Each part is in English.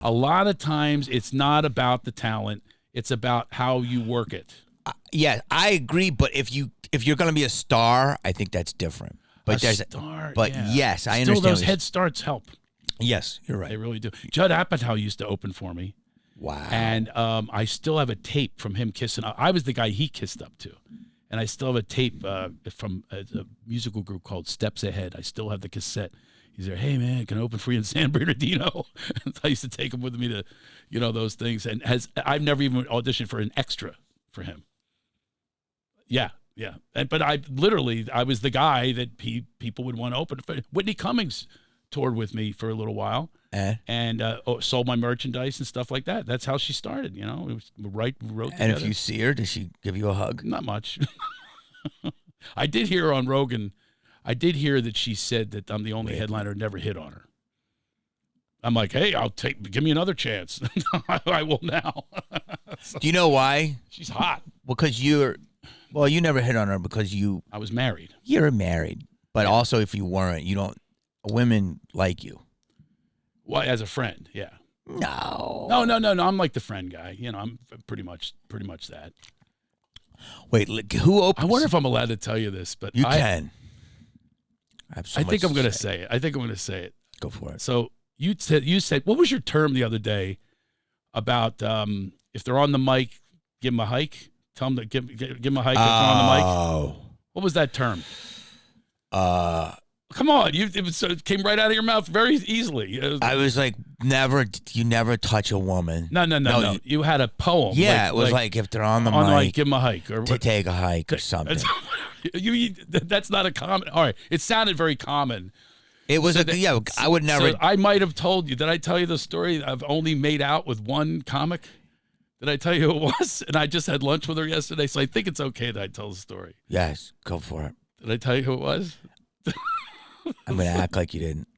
A lot of times it's not about the talent. It's about how you work it. Yeah, I agree. But if you're going to be a star, I think that's different. But a star, but yeah. yes, I Still, understand. those head starts help. Yes, you're right. They really do. Judd Apatow used to open for me. Wow. And I still have a tape from him kissing up. I was the guy he kissed up to. And I still have a tape from a musical group called Steps Ahead. I still have the cassette. He's there, hey, man, can I open for you in San Bernardino? I used to take him with me to, those things. And I've never even auditioned for an extra for him. Yeah. But I was the guy that people would want to open for. Whitney Cummings toured with me for a little while. And sold my merchandise and stuff like that. That's how she started, It was wrote together. And if you see her, does she give you a hug? Not much. I did hear on Rogan, that she said that I'm the only headliner who never hit on her. I'm like, hey, give me another chance. I will now. Do you know why? She's hot. Because you never hit on her because I was married. You're married. But also if you weren't, women like you. Well, as a friend, yeah. No. No. I'm like the friend guy. I'm pretty much that. Wait, look, who opens? I wonder if I'm allowed to tell you this, but you can. I think I'm going to say it. Go for it. So you said, what was your term the other day about if they're on the mic, give them a hike? Tell them to give them a hike if they're on the mic. Oh. What was that term? Come on, it came right out of your mouth very easily. I was like, you never touch a woman. No. You had a poem. Yeah, it was like if they're on the mic, give them a hike. Or to take a hike or something. That's not a common. All right, it sounded very common. It was I would never. So I might have told you. Did I tell you the story? I've only made out with one comic. Did I tell you who it was? And I just had lunch with her yesterday, so I think it's okay that I tell the story. Yes, go for it. Did I tell you who it was? I'm going to act like you didn't.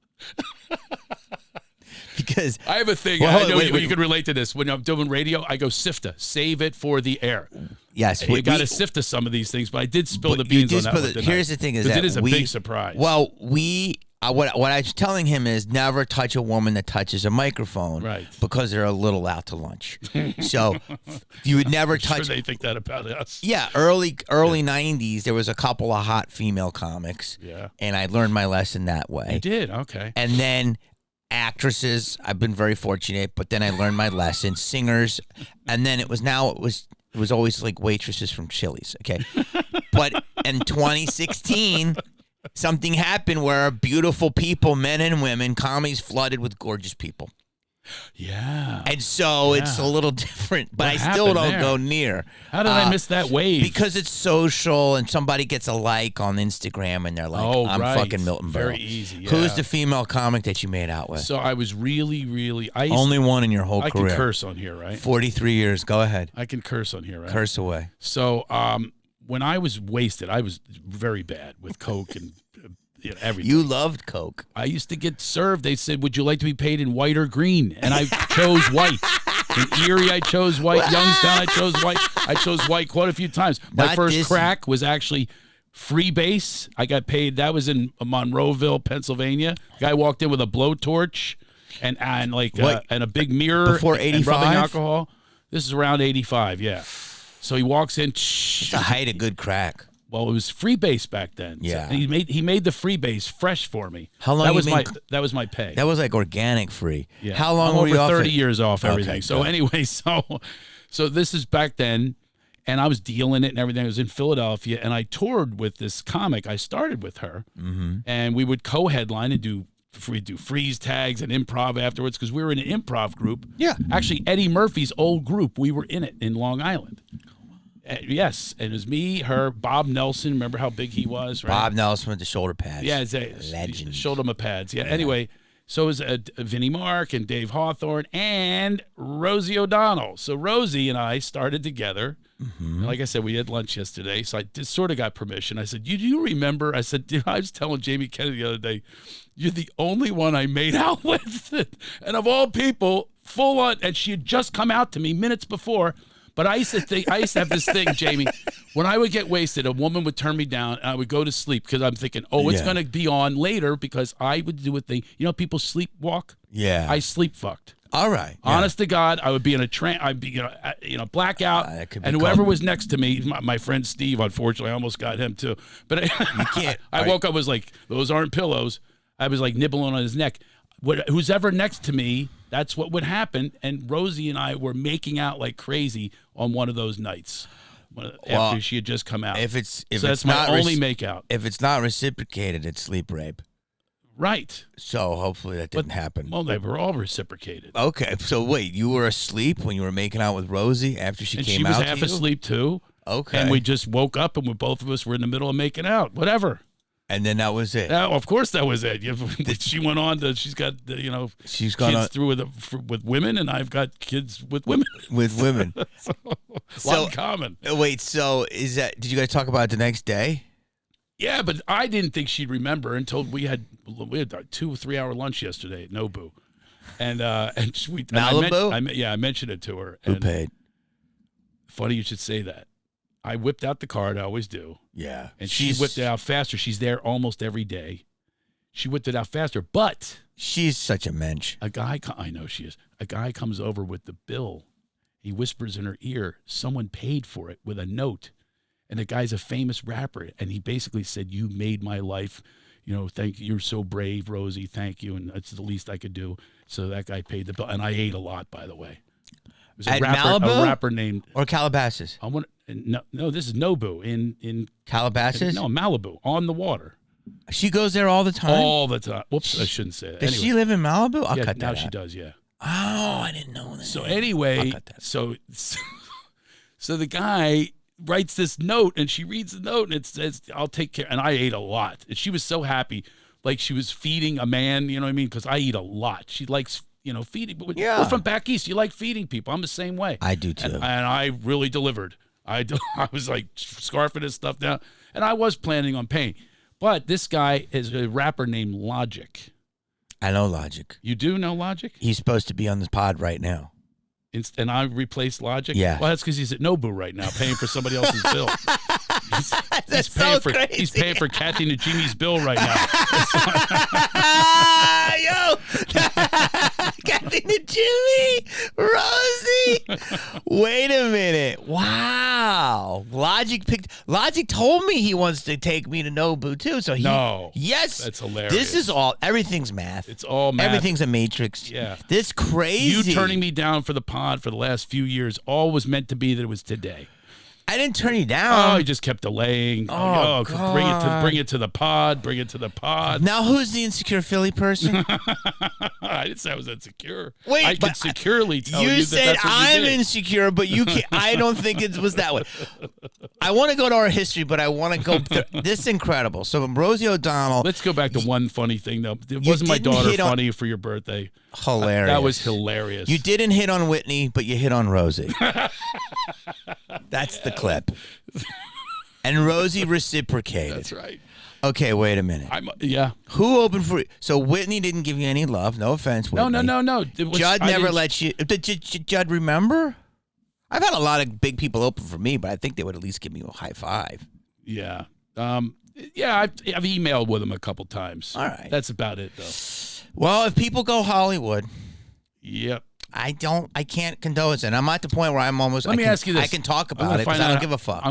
Because I have a thing. I know you can relate to this. When I'm doing radio, I go SIFTA, save it for the air. Yes. You got to sift to some of these things, but I did spill the beans on that one. Here's the thing is that it is a big surprise. Well, what I was telling him is never touch a woman that touches a microphone, right? Because they're a little out to lunch. So you would never touch. Sure they think that about us. Yeah, early 90s, there was a couple of hot female comics. Yeah, and I learned my lesson that way. You did, okay. And then actresses, I've been very fortunate, but then I learned my lesson. Singers, and then it was always like waitresses from Chili's. Okay, but in 2016. Something happened where beautiful people, men and women, comedies flooded with gorgeous people. Yeah. And so it's a little different, but What I still don't there? go near. How did I miss that wave? Because it's social and somebody gets a like on Instagram and they're like, I'm fucking Milton Berle. Very easy, yeah. Who's the female comic that you made out with? So I was really... Only one in your whole career. I can curse on here, right? 43 years. Go ahead. I can curse on here, right? Curse away. So when I was wasted, I was very bad with coke and everything. You loved coke. I used to get served. They said, would you like to be paid in white or green? And I chose white. In Erie, I chose white. Youngstown, I chose white. I chose white quite a few times. My first crack was actually freebase. I got paid. That was in Monroeville, Pennsylvania. Guy walked in with a blowtorch and a big mirror. Before 85? And rubbing alcohol. This is around 85, yeah. So he walks in. It's the height of good crack. Well, it was freebase back then. Yeah. So he made the freebase fresh for me. How long? That was my pay. That was like organic free. Yeah. How long were you off? 30 years off everything. Okay, so anyway, so this is back then, and I was dealing it and everything. I was in Philadelphia, and I toured with this comic. I started with her, and we would co-headline and we'd do freeze tags and improv afterwards because we were in an improv group. Yeah. Actually, Eddie Murphy's old group, we were in it in Long Island. Yes, and it was me, her, Bob Nelson. Remember how big he was, right? Bob Nelson with the shoulder pads. Yeah, legend. Shoulder pads. Yeah. Anyway, so it was Vinnie Mark and Dave Hawthorne and Rosie O'Donnell. So Rosie and I started together. And like I said, we had lunch yesterday, so I just sort of got permission. I said, do you remember? I said, I was telling Jamie Kennedy the other day, you're the only one I made out with. And of all people, full on, and she had just come out to me minutes before. But I used to have this thing, Jamie, when I would get wasted, a woman would turn me down and I would go to sleep because I'm thinking, it's going to be on later because I would do a thing. You know, people sleepwalk? Yeah. I sleep fucked. All right. Yeah. Honest to God, I would be in a I'd be blackout, that could be and whoever called- was next to me, my friend Steve, unfortunately, I almost got him too. But You can't. I woke up, was like, those aren't pillows. I was like nibbling on his neck. Who's ever next to me, that's what would happen. And Rosie and I were making out like crazy on one of those nights after she had just come out. If it's that's not my only make out. If it's not reciprocated, it's sleep rape. Right. So hopefully that didn't happen. Well, they were all reciprocated. Okay. So wait, you were asleep when you were making out with Rosie after she And came she was out half to you? asleep too. Okay. And we just woke up and both of us were in the middle of making out. Whatever. And then that was it. Yeah, of course that was it. She went on to. She's got She's gone kids on through with women, and I've got kids with women. with women. A lot in common. Wait. So did you guys talk about it the next day? Yeah, but I didn't think she'd remember until we had a 2 or 3 hour lunch yesterday at Nobu, and Malibu? I mentioned it to her. Who And paid? funny you should say that. I whipped out the card. I always do. Yeah. And she whipped it out faster. She's there almost every day. She whipped it out faster, but She's such a mensch. I know she is. A guy comes over with the bill. He whispers in her ear, someone paid for it with a note. And the guy's a famous rapper. And he basically said, you made my life. Thank you. You're so brave, Rosie. Thank you. And that's the least I could do. So that guy paid the bill. And I ate a lot, by the way. It was At a rapper named or Calabasas? No, this is Nobu in Calabasas? No, Malibu, on the water. She goes there all the time? All the time. Whoops, I shouldn't say that. Does she live in Malibu? I'll Yeah, cut that now out. she does, yeah. Oh, I didn't know that. So I'll anyway, cut that. so the guy writes this note, and she reads the note, and it says, I'll take care. And I ate a lot. And she was so happy, like she was feeding a man, you know what I mean? Because I eat a lot. She likes, feeding. Yeah. We're from back east. You like feeding people. I'm the same way. I do too. And I really delivered. I was like scarfing his stuff down, and I was planning on paying. But this guy is a rapper named Logic. I know Logic. You do know Logic? He's supposed to be on the pod right now. And I replaced Logic? Yeah. Well, that's because he's at Nobu right now, paying for somebody else's bill. He's paying for crazy. He's paying for Kathy Najimy's bill right now. Yo, Kathy Najimy, Rosie. Wait a minute. Wow. Logic told me he wants to take me to Nobu too. So yes, that's hilarious. This is everything's math. It's all math. Everything's a matrix. Yeah. This crazy. You turning me down for the pod for the last few years all was meant to be that it was today. I didn't turn you down. Oh, he just kept delaying. Oh, God. Bring it to the pod. Bring it to the pod. Now, who's the insecure Philly person? I didn't say I was insecure. Wait, I but could securely tell you you that said that's what you I'm did. insecure, but you can't. I don't think it was that way. I want to go to our history, but I want to go. This is incredible. So Rosie O'Donnell. Let's go back to one funny thing though. It wasn't my didn't daughter hit on- funny for your birthday. Hilarious. That was hilarious. You didn't hit on Whitney, but you hit on Rosie. That's the clip. And Rosie reciprocated. That's right. Okay, wait a minute. Yeah. Who opened for? So Whitney didn't give you any love. No offense, Whitney. No. Judd never let you. Did Judd remember? I've had a lot of big people open for me, but I think they would at least give me a high five. Yeah. Yeah. I've emailed with him a couple times. All right. That's about it though. Well, if people go Hollywood, Yep. I can't condone it. And I'm at the point where I'm almost. Let me ask you this. I can talk I'm about gonna it because find I don't out- give a fuck.